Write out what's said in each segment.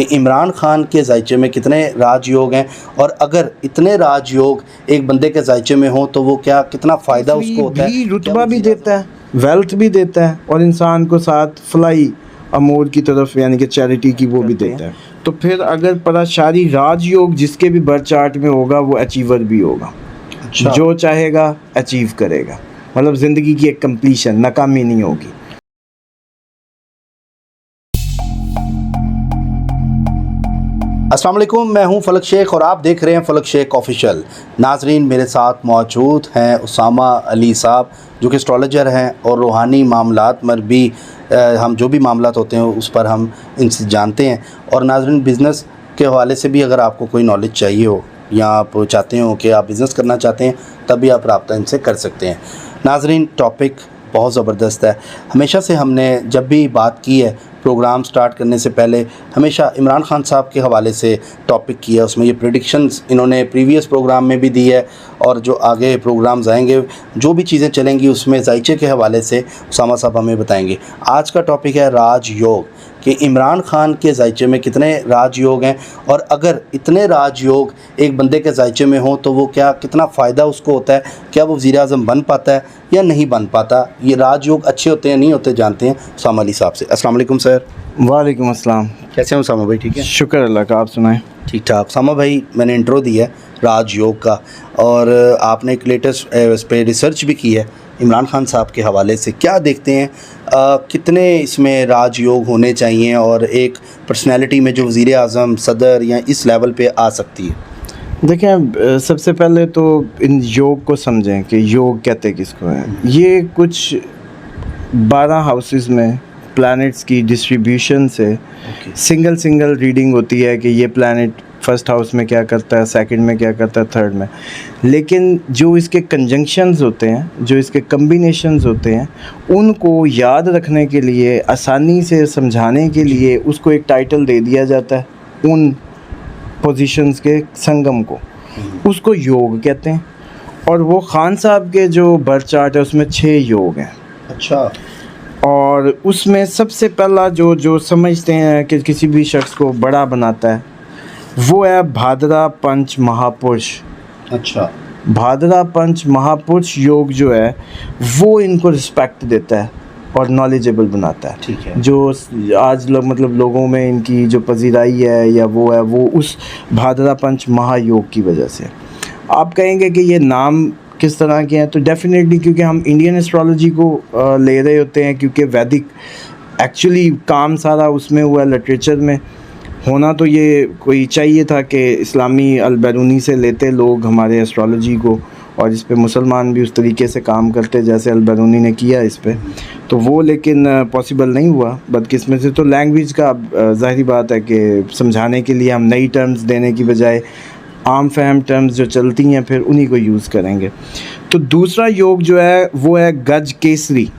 इमरान खान के जायचे में कितने राजयोग हैं, और अगर इतने राजयोग एक बंदे के जायचे में हो तो वो क्या कितना फ़ायदा उसको होता है, रुतबा भी देता है, वेल्थ भी देता है, और इंसान को साथ फलाई अमूर की तरफ यानी कि चैरिटी की वो भी देता है। तो फिर अगर पराशारी राजयोग जिसके भी बर्थ चार्ट में होगा वो अचीवर भी होगा। अच्छा। जो चाहेगा अचीव करेगा, मतलब ज़िंदगी की एक कंप्लीशन, नाकामी नहीं होगी। अस्सलाम वालेकुम, मैं हूं फलक शेख और आप देख रहे हैं फलक शेख ऑफिशियल। नाजरीन, मेरे साथ मौजूद हैं उसामा अली साहब जो कि एस्ट्रोलॉजर हैं और रूहानी मामलात में भी हम जो भी मामलात होते हैं उस पर हम इनसे जानते हैं। और नाजरीन, बिज़नेस के हवाले से भी अगर आपको कोई नॉलेज चाहिए हो या आप चाहते हो कि आप बिज़नेस करना चाहते हैं तभी आप रब्ता इनसे कर सकते हैं। नाजरीन, टॉपिक बहुत ज़बरदस्त है। हमेशा से हमने जब भी बात की है प्रोग्राम स्टार्ट करने से पहले हमेशा इमरान खान साहब के हवाले से टॉपिक किया। उसमें ये प्रेडिक्शंस इन्होंने प्रीवियस प्रोग्राम में भी दी है और जो आगे प्रोग्राम्स आएंगे जो भी चीज़ें चलेंगी उसमें जायचे के हवाले से उसामा साहब हमें बताएंगे। आज का टॉपिक है राजयोग, कि इमरान खान के जायचे में कितने राजयोग हैं, और अगर इतने राजयोग एक बंदे के जायचे में हो तो वो क्या कितना फ़ायदा उसको होता है, क्या वो वज़ीर-ए-आज़म बन पाता है या नहीं बन पाता, ये राजयोग अच्छे होते हैं नहीं होते, जानते हैं उसामा अली साहब से। अस्सलाम वालेकुम सर। वालेकुम अस्सलाम। कैसे हैं उसामा भाई? ठीक है, शुक्र अल्लाह का, आप सुनाएं। ठीक ठाक। उसामा भाई, मैंने इंट्रो दिया है राजयोग का और आपने एक लेटेस्ट इस पे रिसर्च भी की है इमरान खान साहब के हवाले से। क्या देखते हैं कितने इसमें राजयोग होने चाहिए और एक पर्सनैलिटी में जो वज़ीर-ए-आज़म, सदर या इस लेवल पे आ सकती है? देखें, सबसे पहले तो इन योग को समझें कि योग कहते किसको हैं। ये कुछ 12 हाउसेस में प्लैनेट्स की डिस्ट्रीब्यूशन से सिंगल रीडिंग होती है कि ये प्लैनेट फर्स्ट हाउस में क्या करता है, सेकंड में क्या करता है, थर्ड में। लेकिन जो इसके कंजंक्शंस होते हैं, जो इसके कम्बिनेशंस होते हैं, उनको याद रखने के लिए, आसानी से समझाने के लिए उसको एक टाइटल दे दिया जाता है उन पोजीशंस के संगम को, उसको योग कहते हैं। और वो खान साहब के जो बर्थ चार्ट है उसमें 6 योग हैं। अच्छा। और उसमें सबसे पहला जो समझते हैं कि किसी भी शख्स को बड़ा बनाता है वो है भाद्रा पंच महापुरुष। अच्छा। भाद्रा पंच महापुरुष योग जो है वो इनको रिस्पेक्ट देता है और नॉलेजेबल बनाता है। ठीक है। जो आज मतलब लोगों में इनकी जो पजीराई है या वो है, वो उस भाद्रा पंच महायोग की वजह से। आप कहेंगे कि ये नाम किस तरह के हैं, तो डेफिनेटली क्योंकि हम इंडियन एस्ट्रोलॉजी को ले रहे होते हैं, क्योंकि वैदिक एक्चुअली काम सारा उसमें हुआ, लिटरेचर में होना तो ये कोई चाहिए था कि इस्लामी अल-बैरूनी से लेते लोग हमारे एस्ट्रोलॉजी को, और इस पे मुसलमान भी उस तरीके से काम करते जैसे अल-बैरूनी ने किया इस पे, तो वो लेकिन पॉसिबल नहीं हुआ बदकिस्मती से। तो लैंग्वेज का ज़ाहिरी बात है कि समझाने के लिए हम नई टर्म्स देने की बजाय आम फहम टर्म्स जो चलती हैं फिर उन्हीं को यूज़ करेंगे। तो दूसरा योग जो है वो है गज केसरी।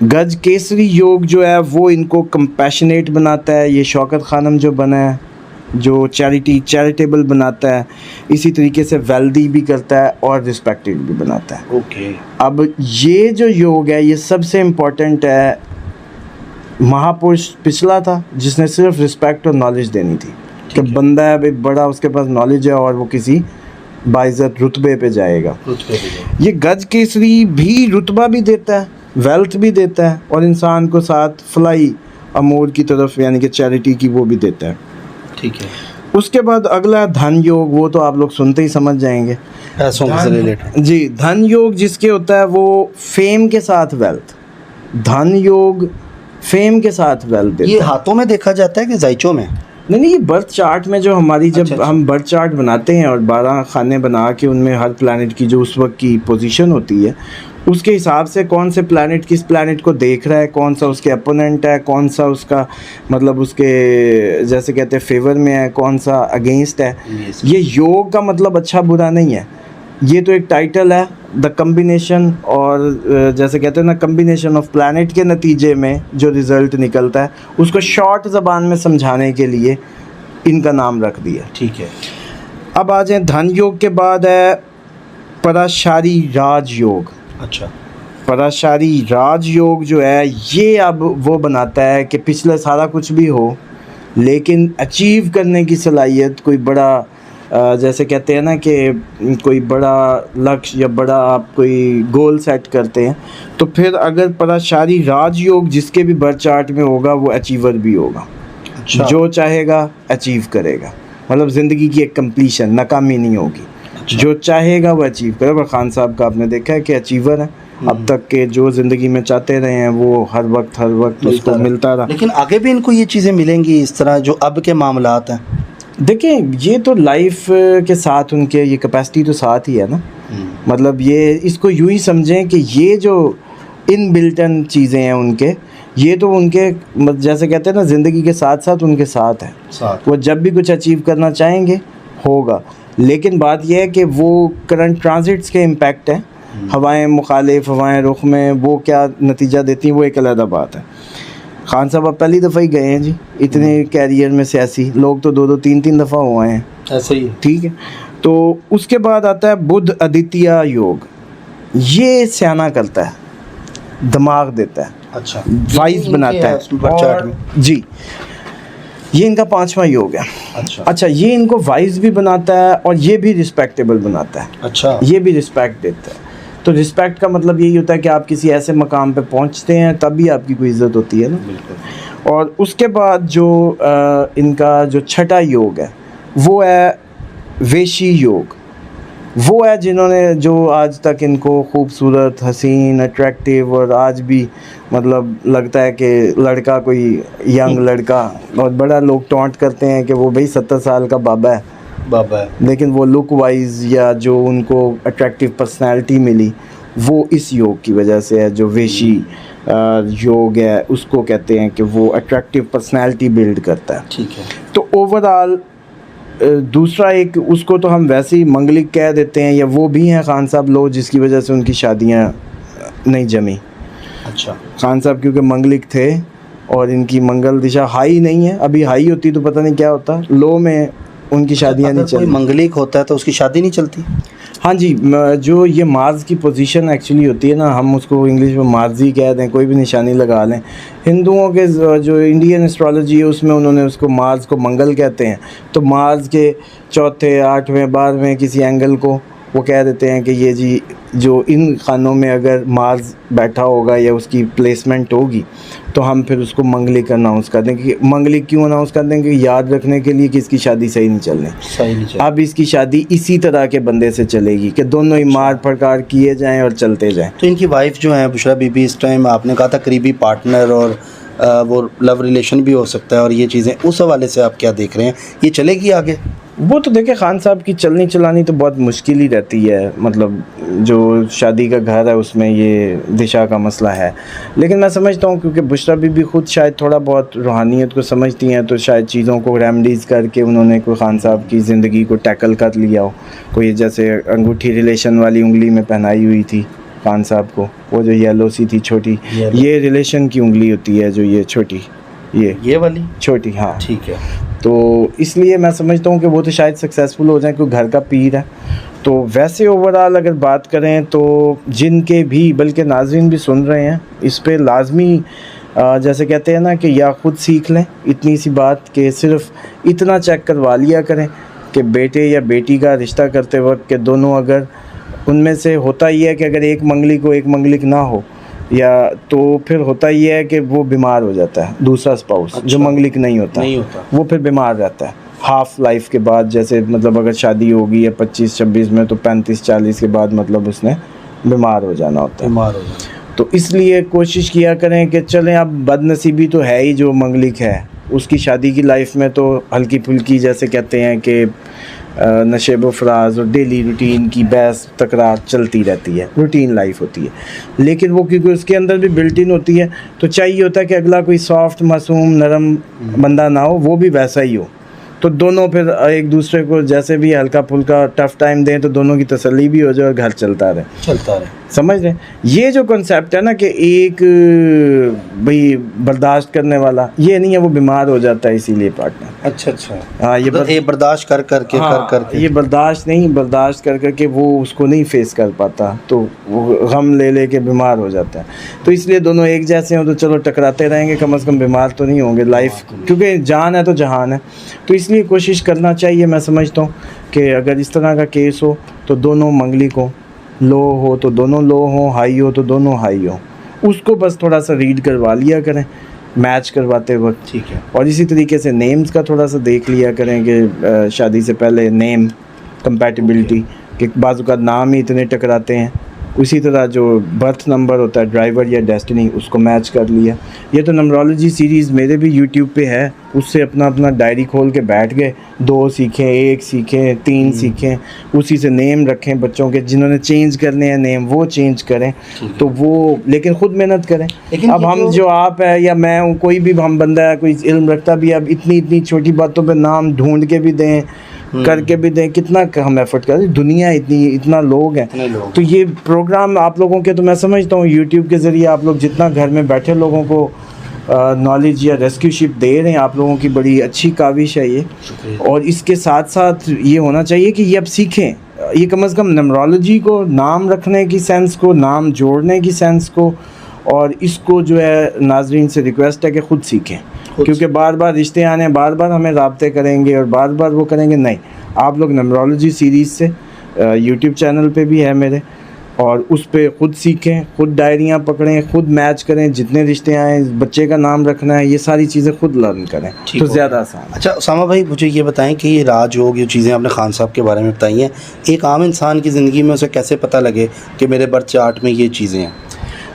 गज केसरी योग जो है वो इनको कंपैशनेट बनाता है। ये शौकत खानम जो बना है, जो चैरिटेबल बनाता है, इसी तरीके से वेल्दी भी करता है और रिस्पेक्टेड भी बनाता है। ओके। अब ये जो योग है ये सबसे इम्पोर्टेंट है। महापुरुष पिछला था जिसने सिर्फ रिस्पेक्ट और नॉलेज देनी थी कि बंदा है भाई बड़ा, उसके पास नॉलेज है और वो किसी बाइज़्ज़त रुतबे पे जाएगा। ये गज केसरी भी रुतबा भी देता है, वेल्थ भी देता है, और इंसान को साथ फलाई अमूर की तरफ यानी कि चैरिटी की वो भी देता है। ठीक है। उसके बाद अगला धन योग, वो तो आप लोग सुनते ही समझ जाएंगे, पैसों से रिलेटेड। जी। धन योग जिसके होता है वो फेम के साथ वेल्थ। धन योग फेम के साथ वेल्थ देता है। ये हाथों में देखा जाता है कि जायचों में? नहीं, ये बर्थ चार्ट में जो हमारी जब हम बर्थ चार्ट बनाते हैं और 12 खाने बना के उनमें हर प्लैनेट की जो उस वक्त की पोजीशन होती है उसके हिसाब से कौन से प्लैनेट किस प्लैनेट को देख रहा है, कौन सा उसके अपोनेंट है, कौन सा उसका मतलब उसके जैसे कहते हैं फेवर में है, कौन सा अगेंस्ट है। ये योग का मतलब अच्छा बुरा नहीं है, ये तो एक टाइटल है। द कम्बिनेशन, और जैसे कहते हैं ना कम्बिनेशन ऑफ प्लैनेट के नतीजे में जो रिज़ल्ट निकलता है उसको शॉर्ट ज़बान में समझाने के लिए इनका नाम रख दिया। ठीक है। अब आ जाए धन योग के बाद है पराशारी राजयोग। अच्छा। पराशारी राजयोग जो है ये अब वो बनाता है कि पिछले सारा कुछ भी हो लेकिन अचीव करने की सलाहियत, कोई बड़ा जैसे कहते हैं ना कि कोई बड़ा लक्ष्य या बड़ा आप कोई गोल सेट करते हैं, तो फिर अगर पराशारी राजयोग जिसके भी बर्थ चार्ट में होगा वो अचीवर भी होगा। अच्छा। जो चाहेगा अचीव करेगा, मतलब ज़िंदगी की एक कंप्लीशन, नाकामी नहीं होगी। अच्छा। जो चाहेगा वो अचीव करेगा। खान साहब का आपने देखा है कि अचीवर है, अब तक के जो ज़िंदगी में चाहते रहे हैं वो हर वक्त उसको मिलता रहा। लेकिन आगे भी इनको ये चीज़ें मिलेंगी इस तरह जो अब के मामलात हैं? देखिए, ये तो लाइफ के साथ उनके ये कैपेसिटी तो साथ ही है ना। मतलब ये इसको यूँ ही समझें कि ये जो इनबिल्टन चीज़ें हैं उनके, ये तो उनके जैसे कहते हैं ना, ज़िंदगी के साथ साथ उनके साथ है। वो जब भी कुछ अचीव करना चाहेंगे होगा। लेकिन बात यह है कि वो करंट ट्रांजिट्स के इम्पैक्ट हैं, हवाएं मुखालिफ, हवाएं रुख में, वो क्या नतीजा देती हैं वो एक अलग बात है। खान साहब अब पहली दफ़ा ही गए हैं जी इतने कैरियर में, सियासी लोग तो 2-2 3-3 दफ़ा हुए हैं। ऐसे ही ठीक है। तो उसके बाद आता है बुध आदित्य योग। ये स्याना करता है, दिमाग देता है, अच्छा, वाइज बनाता है और जी, ये इनका 5वां योग है। अच्छा, ये इनको वाइज भी बनाता है और ये भी रिस्पेक्टेबल बनाता है। अच्छा, ये भी रिस्पेक्ट देता है। तो रिस्पेक्ट का मतलब यही होता है कि आप किसी ऐसे मकाम पे पहुंचते हैं तभी आपकी कोई इज़्ज़त होती है ना। बिल्कुल। और उसके बाद जो इनका जो छठा योग है वो है वेशी योग। वो है जिन्होंने, जो आज तक इनको खूबसूरत, हसीन, अट्रैक्टिव और आज भी मतलब लगता है कि लड़का कोई यंग लड़का, और बड़ा लोग टॉन्ट करते हैं कि वो भाई 70 साल का बाबा है, लेकिन वो लुक वाइज या जो उनको अट्रैक्टिव पर्सनालिटी मिली वो इस योग की वजह से है। जो वेशी योग है उसको कहते हैं कि वो अट्रैक्टिव पर्सनालिटी बिल्ड करता है। ठीक है। तो ओवरऑल दूसरा एक, उसको तो हम वैसे ही मंगलिक कह देते हैं, या वो भी हैं खान साहब लोग जिसकी वजह से उनकी शादियां नहीं जमी। अच्छा। खान साहब क्योंकि मंगलिक थे और इनकी मंगल दिशा हाई नहीं है, अभी हाई होती तो पता नहीं क्या होता, लो में उनकी शादियां नहीं चलती। मंगलिक होता है तो उसकी शादी नहीं चलती? हाँ जी, जो ये मार्स की पोजीशन एक्चुअली होती है ना, हम उसको इंग्लिश में मार्जी कह दें, कोई भी निशानी लगा लें। हिंदुओं के जो इंडियन एस्ट्रोलॉजी है उसमें उन्होंने उसको मार्स को मंगल कहते हैं। तो मार्स के चौथे, 8वें, 12वें किसी एंगल को वो कह देते हैं कि ये जी जो इन खानों में अगर मार्स बैठा होगा या उसकी प्लेसमेंट होगी तो हम फिर उसको मंगलिक अनाउंस कर देंगे। मंगलिक क्यों अनाउंस कर देंगे? याद रखने के लिए कि इसकी शादी सही नहीं चल रही। अब इसकी शादी इसी तरह के बंदे से चलेगी कि दोनों ही मार प्रकार किए जाएं और चलते जाएं। तो इनकी वाइफ जो है बुशरा बीबी, इस टाइम आपने कहा था करीबी पार्टनर और वो लव रिलेशन भी हो सकता है, और ये चीज़ें उस हवाले से आप क्या देख रहे हैं, ये चलेगी आगे? वो तो देखिए, खान साहब की चलनी चलानी तो बहुत मुश्किल ही रहती है, मतलब जो शादी का घर है उसमें ये दिशा का मसला है। लेकिन मैं समझता हूँ क्योंकि बुशरा बीबी खुद शायद थोड़ा बहुत रूहानियत को समझती हैं, तो शायद चीज़ों को रेमडीज़ करके उन्होंने कोई खान साहब की ज़िंदगी को टैकल कर लिया हो। कोई जैसे अंगूठी रिलेशन वाली उंगली में पहनाई हुई थी खान साहब को, वो जो येलो सी थी छोटी, ये रिलेशन की उंगली होती है, जो ये छोटी, ये वाली छोटी। हाँ ठीक है। तो इसलिए मैं समझता हूँ कि वो तो शायद सक्सेसफुल हो जाए, क्योंकि घर का पीर है। तो वैसे ओवरऑल अगर बात करें तो जिनके भी, बल्कि नाज़रीन भी सुन रहे हैं, इस पे लाजमी जैसे कहते हैं ना कि या ख़ुद सीख लें इतनी सी बात कि सिर्फ इतना चेक करवा लिया करें कि बेटे या बेटी का रिश्ता करते वक्त के दोनों, अगर उनमें से होता ही है कि अगर एक मंगलिक हो एक मंगलिक ना हो, या तो फिर होता ही है कि वो बीमार हो जाता है दूसरा स्पाउस। अच्छा। जो मंगलिक नहीं होता वो फिर बीमार रहता है हाफ लाइफ के बाद। जैसे मतलब अगर शादी होगी या 25-26 में, तो 35-40 के बाद मतलब उसने बीमार हो जाना होता है। तो इसलिए कोशिश किया करें कि चलें, अब बदनसीबी तो है ही, जो मंगलिक है उसकी शादी की लाइफ में तो हल्की फुल्की जैसे कहते हैं कि नशेब फराज और डेली रूटीन की बहस तकरार चलती रहती है, रूटीन लाइफ होती है। लेकिन वो क्योंकि उसके अंदर भी बिल्ट इन होती है, तो चाहिए होता है कि अगला कोई सॉफ्ट, मासूम, नरम बंदा ना हो, वो भी वैसा ही हो। तो दोनों फिर एक दूसरे को जैसे भी हल्का फुल्का टफ टाइम दें तो दोनों की तसल्ली भी हो जाए और घर चलता रहे। समझ रहे? ये जो कॉन्सेप्ट है ना कि एक भाई बर्दाश्त करने वाला, ये नहीं है, वो बीमार हो जाता है इसीलिए पार्टनर। अच्छा अच्छा। हाँ, ये बर्दाश्त कर करके हाँ, कर करके ये बर्दाश्त कर करके वो उसको नहीं फेस कर पाता, तो वो गम ले ले के बीमार हो जाता है। तो इसलिए दोनों एक जैसे हों तो चलो टकराते रहेंगे, कम से कम बीमार तो नहीं होंगे। लाइफ क्योंकि जान है तो जहान है, तो इसलिए कोशिश करना चाहिए। मैं समझता हूँ कि अगर इस तरह का केस हो तो दोनों मंगली को, लो हो तो दोनों लो हो, हाई हो तो दोनों हाई हो, उसको बस थोड़ा सा रीड करवा लिया करें मैच करवाते वक्त। ठीक है। और इसी तरीके से नेम्स का थोड़ा सा देख लिया करें कि शादी से पहले नेम कंपैटिबिलिटी कि बाज़ औक़ात नाम ही इतने टकराते हैं। उसी तरह जो बर्थ नंबर होता है, ड्राइवर या डेस्टिनी, उसको मैच कर लिया। ये तो नंबरोलॉजी सीरीज़ मेरे भी यूट्यूब पे है, उससे अपना अपना डायरी खोल के बैठ गए, 2 सीखें, 1 सीखें, 3 सीखें, उसी से नेम रखें बच्चों के। जिन्होंने चेंज करने हैं नेम वो चेंज करें, तो वो लेकिन ख़ुद मेहनत करें। लेकिन अब हम जो आप है या मैं हूँ, कोई भी हम बंदा है, कोई इल्म रखता भी, अब इतनी इतनी छोटी बातों पे नाम ढूंढ के भी दें, करके भी दें, कितना हम एफर्ट करें। दुनिया इतना लोग हैं, तो ये प्रोग्राम आप लोगों के, तो मैं समझता हूँ यूट्यूब के ज़रिए आप लोग जितना घर में बैठे लोगों को नॉलेज या रेस्क्यूशिप दे रहे हैं, आप लोगों की बड़ी अच्छी काविश है ये। और इसके साथ साथ ये होना चाहिए कि ये अब सीखें, ये कम से कम नंबरोलॉजी को, नाम रखने की सेंस को, नाम जोड़ने की सेंस को, और इसको जो है नाजरीन से रिक्वेस्ट है कि ख़ुद सीखें। क्योंकि बार बार रिश्ते आने, बार बार हमें राब्ते करेंगे और बार बार वो करेंगे, नहीं। आप लोग नंबरोलॉजी सीरीज़ से यूट्यूब चैनल पे भी है मेरे, और उस पे ख़ुद सीखें, ख़ुद डायरियाँ पकड़ें, ख़ुद मैच करें, जितने रिश्ते आए, बच्चे का नाम रखना है, ये सारी चीज़ें ख़ुद लर्न करें, तो ज़्यादा आसान। अच्छा उसामा भाई, मुझे ये बताएं कि ये राजयोग, ये चीज़ें आपने खान साहब के बारे में बताई हैं, एक आम इंसान की ज़िंदगी में उसे कैसे पता लगे कि मेरे बर्थ चार्ट में ये चीज़ें हैं?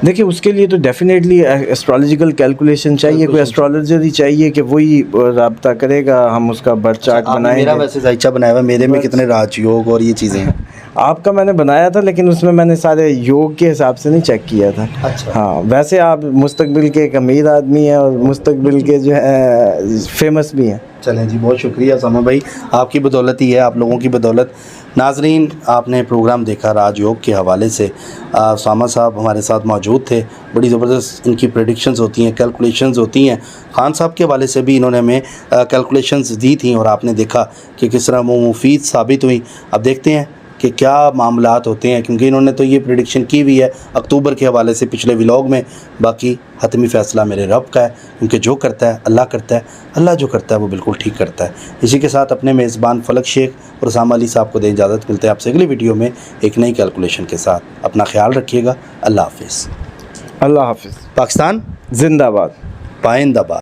देखिए, उसके लिए तो डेफिनेटली एस्ट्रोलॉजिकल कैलकुलेशन चाहिए, कोई एस्ट्रोलॉजर ही चाहिए कि वही राब्ता करेगा, हम उसका बर्थ चार्ट बनाएंगे। मेरा वैसे जायचा बनाया हुआ, मेरे में कितने राजयोग और ये चीज़ें हैं? आपका मैंने बनाया था, लेकिन उसमें मैंने सारे योग के हिसाब से नहीं चेक किया था। अच्छा। हाँ, वैसे आप मुस्तकबिल के एक अमीर आदमी हैं और मुस्तकबिल के जो है फेमस भी हैं। चलें जी, बहुत शुक्रिया उसामा भाई, आपकी बदौलत ही है, आप लोगों की बदौलत। नाजरीन, आपने प्रोग्राम देखा राजयोग के हवाले से। उसामा साहब हमारे साथ मौजूद थे, बड़ी ज़बरदस्त इनकी प्रेडिक्शंस होती हैं, कैलकुलेशंस होती हैं। खान साहब के हवाले से भी इन्होंने हमें कैलकुलेशंस दी थी और आपने देखा कि किस तरह वो मुफीद साबित हुई। अब देखते हैं कि क्या मामलात होते हैं, क्योंकि इन्होंने तो ये प्रेडिक्शन की हुई है अक्टूबर के हवाले से पिछले व्लॉग में। बाकी हतमी फ़ैसला मेरे रब का है, क्योंकि जो करता है अल्लाह करता है, अल्लाह जो करता है वो बिल्कुल ठीक करता है। इसी के साथ अपने मेज़बान फलक शेख और उसामा अली साहब को दे इजाज़त। मिलते हैं आपसे अगली वीडियो में एक नई कैलकुलेशन के साथ। अपना ख्याल रखिएगा। अल्लाह हाफिज़। अल्लाह हाफिज़। पाकिस्तान जिंदाबाद। पाइंदाबाद।